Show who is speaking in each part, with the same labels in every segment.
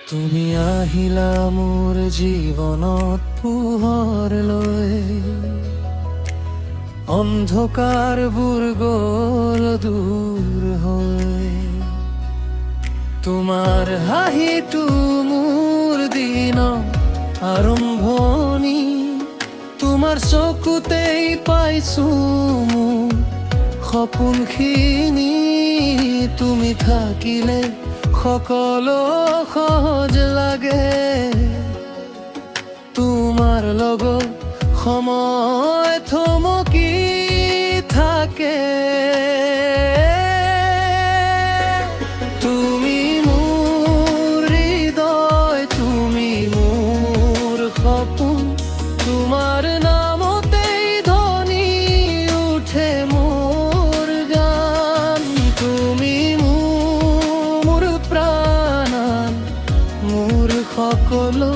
Speaker 1: তুমি আহিলা মোৰ জীৱনত পোহৰ লৈ, অন্ধকাৰবোৰ গ'ল দূৰ হৈ। তোমাৰ হাঁহিটো মোৰ দিনৰ আৰম্ভণি, তোমাৰ চকুতেই পাইছো মোৰ সপোনখিনি। তুমি থাকিলে সকলো সহজ লাগে, তোমাৰ লগত সময় থমকি থাকে। তুমি মোৰ হৃদয়, তুমি মোৰ সপোন, তোমাৰ নামতেই ধ্বনি উঠে মোৰ গান। তুমি মোৰ প্ৰাণ, মোৰ সকলো,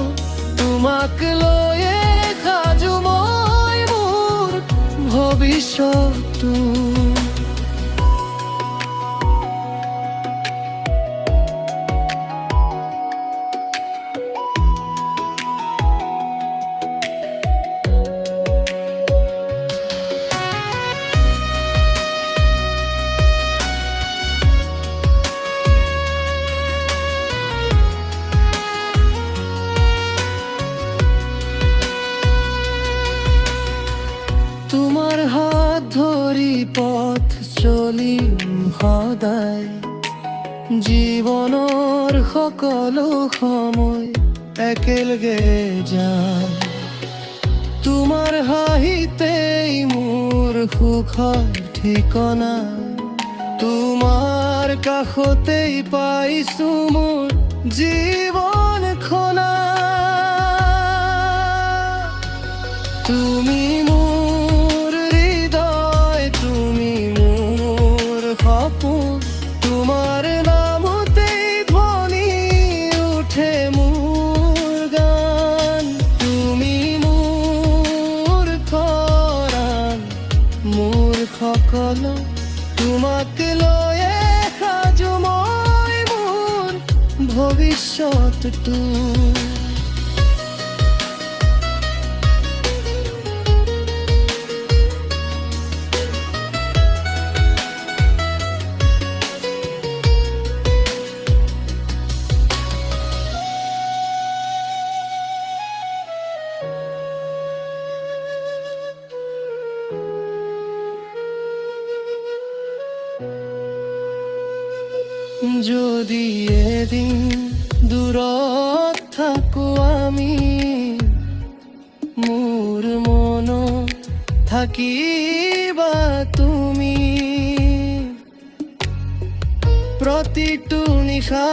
Speaker 1: তোমাক লৈয়ে সাজু মই মোৰ ভৱিষ্যতটো। তোমাৰ হাত ধৰি পথ চলিম সদায়, জীৱনৰ সকলো সময় একেলগে যাম। তোমাৰ হাঁহিতেই মোৰ সুখৰ ঠিকনা, তোমাৰ কাষতেই পাইছো মোৰ জীৱনখনা। তুমি মোৰ হৃদয়, তুমি মোৰ সপোন, তোমাৰ নামতেই ধ্বনি উঠে মোৰ গান। তুমি মোৰ খৰাং, মোৰ সকলো, তোমাক লৈয়ে সাজু মই মোৰ ভৱিষ্যতটো। যদি এদিন দূৰত থাকো আমি, মোৰ মনত থাকিবা তুমি। প্ৰতিটো নিশা